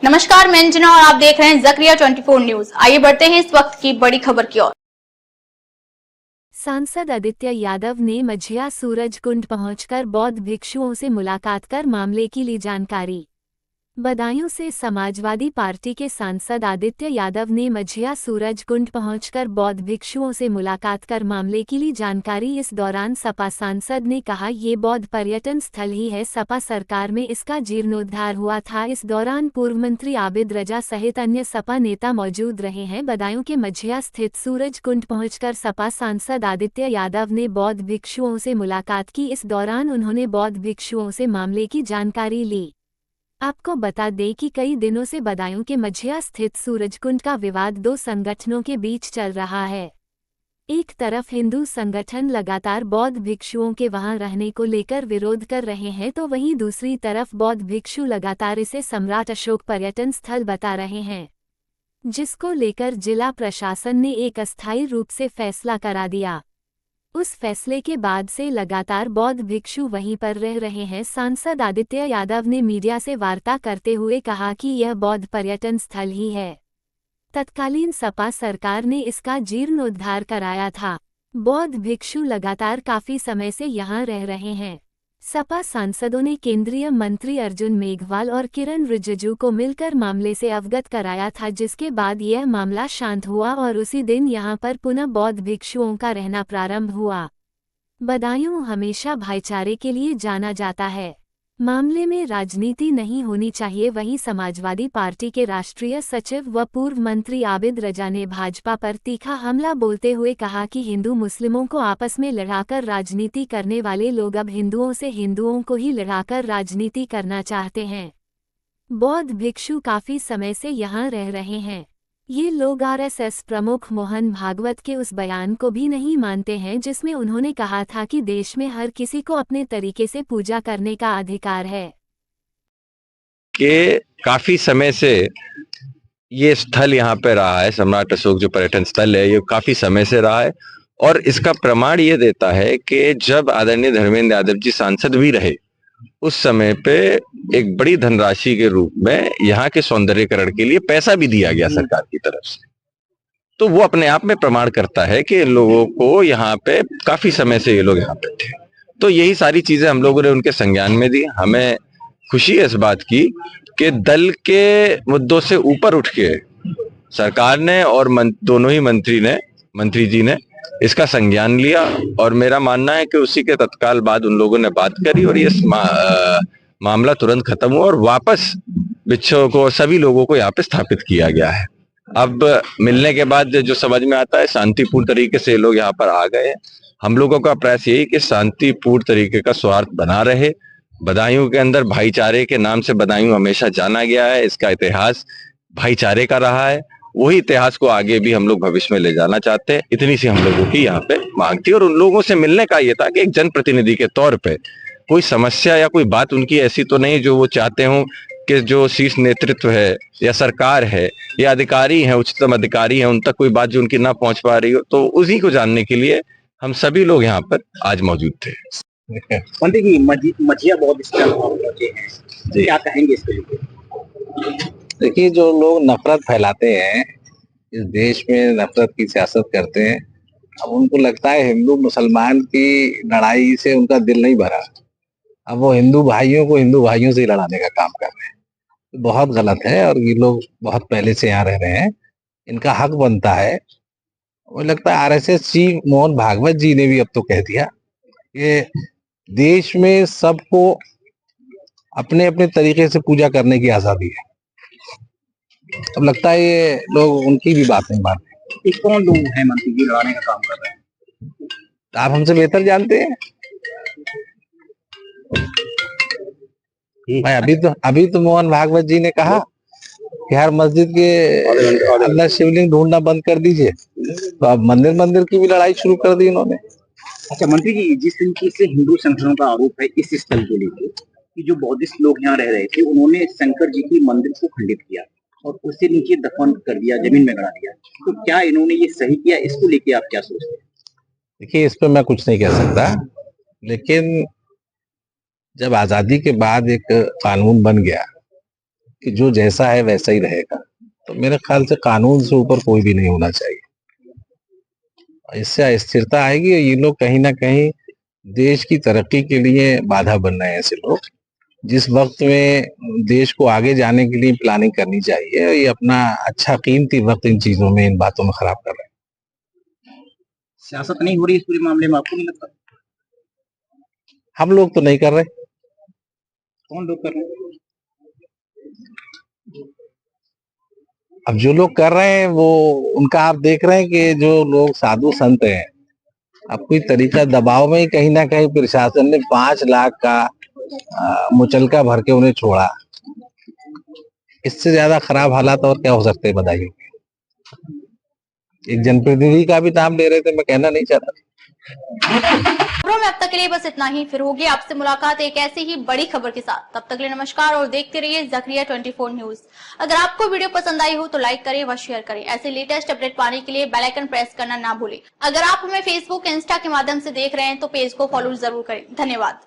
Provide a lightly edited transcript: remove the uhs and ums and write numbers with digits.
नमस्कार, मैं अंजना और आप देख रहे हैं जकरिया 24 न्यूज। आइए बढ़ते हैं इस वक्त की बड़ी खबर की ओर। सांसद आदित्य यादव ने मझिया सूरज कुंड पहुंचकर बौद्ध भिक्षुओं से मुलाकात कर मामले की ली जानकारी। बदायूं से समाजवादी पार्टी के सांसद आदित्य यादव ने मझिया सूरज कुंड पहुंचकर बौद्ध भिक्षुओं से मुलाकात कर मामले की ली जानकारी। इस दौरान सपा सांसद ने कहा, ये बौद्ध पर्यटन स्थल ही है, सपा सरकार में इसका जीर्णोद्धार हुआ था। इस दौरान पूर्व मंत्री आबिद रजा सहित अन्य सपा नेता मौजूद रहे हैं। बदायूं के मझिया स्थित सूरज कुंड पहुंचकर सपा सांसद आदित्य यादव ने बौद्ध भिक्षुओं से मुलाकात की। इस दौरान उन्होंने बौद्ध भिक्षुओं से मामले की जानकारी ली। आपको बता दें कि कई दिनों से बदायूं के मझिया स्थित सूरजकुंड का विवाद दो संगठनों के बीच चल रहा है। एक तरफ हिंदू संगठन लगातार बौद्ध भिक्षुओं के वहां रहने को लेकर विरोध कर रहे हैं, तो वहीं दूसरी तरफ बौद्ध भिक्षु लगातार इसे सम्राट अशोक पर्यटन स्थल बता रहे हैं, जिसको लेकर जिला प्रशासन ने एक अस्थायी रूप से फैसला करा दिया। उस फैसले के बाद से लगातार बौद्ध भिक्षु वहीं पर रह रहे हैं। सांसद आदित्य यादव ने मीडिया से वार्ता करते हुए कहा कि यह बौद्ध पर्यटन स्थल ही है। तत्कालीन सपा सरकार ने इसका जीर्णोद्धार कराया था। बौद्ध भिक्षु लगातार काफी समय से यहां रह रहे हैं। सपा सांसदों ने केंद्रीय मंत्री अर्जुन मेघवाल और किरण रिजिजू को मिलकर मामले से अवगत कराया था, जिसके बाद यह मामला शांत हुआ और उसी दिन यहां पर पुनः बौद्ध भिक्षुओं का रहना प्रारंभ हुआ। बदायूं हमेशा भाईचारे के लिए जाना जाता है। मामले में राजनीति नहीं होनी चाहिए। वहीं समाजवादी पार्टी के राष्ट्रीय सचिव व पूर्व मंत्री आबिद रजा ने भाजपा पर तीखा हमला बोलते हुए कहा कि हिंदू मुस्लिमों को आपस में लड़ाकर राजनीति करने वाले लोग अब हिंदुओं से हिंदुओं को ही लड़ाकर राजनीति करना चाहते हैं। बौद्ध भिक्षु काफी समय से यहाँ रह रहे हैं। ये लोग आरएसएस प्रमुख मोहन भागवत के उस बयान को भी नहीं मानते हैं जिसमें उन्होंने कहा था कि देश में हर किसी को अपने तरीके से पूजा करने का अधिकार है। कि काफी समय से ये स्थल यहाँ पे रहा है, सम्राट अशोक जो पर्यटन स्थल है ये काफी समय से रहा है, और इसका प्रमाण ये देता है कि जब आदरणीय धर्मेंद्र यादव जी सांसद भी रहे उस समय पे एक बड़ी धनराशि के रूप में यहाँ के सौंदर्यीकरण के लिए पैसा भी दिया गया सरकार की तरफ से। तो वो अपने आप में प्रमाण करता है कि लोगों को यहाँ पे काफी समय से ये लोग यहाँ पे थे। तो यही सारी चीजें हम लोगों ने उनके संज्ञान में दी। हमें खुशी है इस बात की कि दल के मुद्दों से ऊपर उठ के सरकार ने और दोनों ही मंत्री जी ने इसका संज्ञान लिया, और मेरा मानना है कि उसी के तत्काल बाद उन लोगों ने बात करी और ये मामला तुरंत खत्म हुआ और वापस भिक्षुओं को, सभी लोगों को यहाँ पे स्थापित किया गया है। अब मिलने के बाद जो समझ में आता है, शांतिपूर्ण तरीके से ये लोग यहाँ पर आ गए। हम लोगों का प्रयास यही कि शांतिपूर्ण तरीके का सौहार्द बना रहे। बदायूं के अंदर भाईचारे के नाम से बदायूं हमेशा जाना गया है, इसका इतिहास भाईचारे का रहा है। वही इतिहास को आगे भी हम लोग भविष्य में ले जाना चाहते हैं। इतनी सी हम लोगों की यहाँ पे मांग थी, और उन लोगों से मिलने का ये था कि एक जनप्रतिनिधि के तौर पे कोई समस्या या कोई बात उनकी ऐसी तो नहीं जो वो चाहते हो कि जो शीर्ष नेतृत्व है या सरकार है या अधिकारी हैं, उच्चतम अधिकारी हैं, उन तक कोई बात जो उनकी ना पहुंच पा रही हो, तो उसी को जानने के लिए हम सभी लोग यहाँ पर आज मौजूद थे। मंत्री जी, मझिया बौद्ध स्थल पहुंचे हैं, क्या कहेंगे इसके लिए? देखिए, जो लोग नफरत फैलाते हैं, इस देश में नफरत की सियासत करते हैं, अब उनको लगता है हिंदू मुसलमान की लड़ाई से उनका दिल नहीं भरा, अब वो हिंदू भाइयों को हिंदू भाइयों से लड़ाने का काम कर रहे हैं। तो बहुत गलत है, और ये लोग बहुत पहले से यहाँ रह रहे हैं, इनका हक बनता है। मुझे लगता है आरएसएस चीफ मोहन भागवत जी ने भी अब तो कह दिया कि देश में सबको अपने अपने तरीके से पूजा करने की आजादी है। अब लगता है ये लोग उनकी भी बात नहीं मानते। कौन लोग हैं मंत्री जी लड़ाने का काम कर रहे हैं? आप हमसे बेहतर जानते हैं भाई। अभी तो मोहन भागवत जी ने कहा कि हर मस्जिद के अंदर शिवलिंग ढूंढना बंद कर दीजिए, तो अब मंदिर की भी लड़ाई शुरू कर दी इन्होंने। अच्छा मंत्री जी, जिस तरीके से हिंदू संगठनों का आरोप है इस स्थल को लेकर कि जो बौद्धिस्ट लोग यहाँ रह रहे थे उन्होंने शंकर जी की मंदिर को खंडित किया और उससे नीचे दफन कर दिया, जमीन में गड़ा दिया, तो क्या इन्होंने ये सही किया? इसको लेके आप क्या सोचते हैं? देखिए, इस पे मैं कुछ नहीं कह सकता, लेकिन जब आजादी के बाद एक कानून बन गया कि जो जैसा है वैसा ही रहेगा। तो मेरे ख्याल से कानून से ऊपर कोई भी नहीं होना चाहिए। इससे अस्थिरता आएगी और ये लोग कहीं ना कहीं देश की तरक्की के लिए बाधा बन रहे हैं ऐसे लोग। जिस वक्त में देश को आगे जाने के लिए प्लानिंग करनी चाहिए, ये अपना अच्छा कीमती वक्त इन चीजों में, इन बातों में खराब कर रहे हैं। सियासत नहीं हो रही इस पूरे मामले में, आपको नहीं लगता? हम लोग तो नहीं कर रहे। कौन लोग कर रहे हैं? अब जो लोग कर रहे हैं वो उनका आप देख रहे हैं कि जो लोग साधु संत हैं, अब कोई तरीका दबाव में ही कहीं ना कहीं प्रशासन ने 5 लाख का मुचलका भर के उन्हें छोड़ा। इससे ज्यादा खराब हालात और क्या हो सकते हैं बधाइयों के। एक जनप्रतिनिधि का भी नाम ले रहे थे, मैं कहना नहीं चाहता। खबरों में अब तक के लिए बस इतना ही। फिर होगी आपसे मुलाकात एक ऐसी ही बड़ी खबर के साथ। तब तक के लिए नमस्कार और देखते रहिए ज़करिया 24 न्यूज। अगर आपको वीडियो पसंद आई हो तो लाइक करें व शेयर करें। ऐसे लेटेस्ट अपडेट पाने के लिए बेल आइकन प्रेस करना ना भूलें। अगर आप हमें फेसबुक इंस्टा के माध्यम से देख रहे हैं तो पेज को फॉलो जरूर करें। धन्यवाद।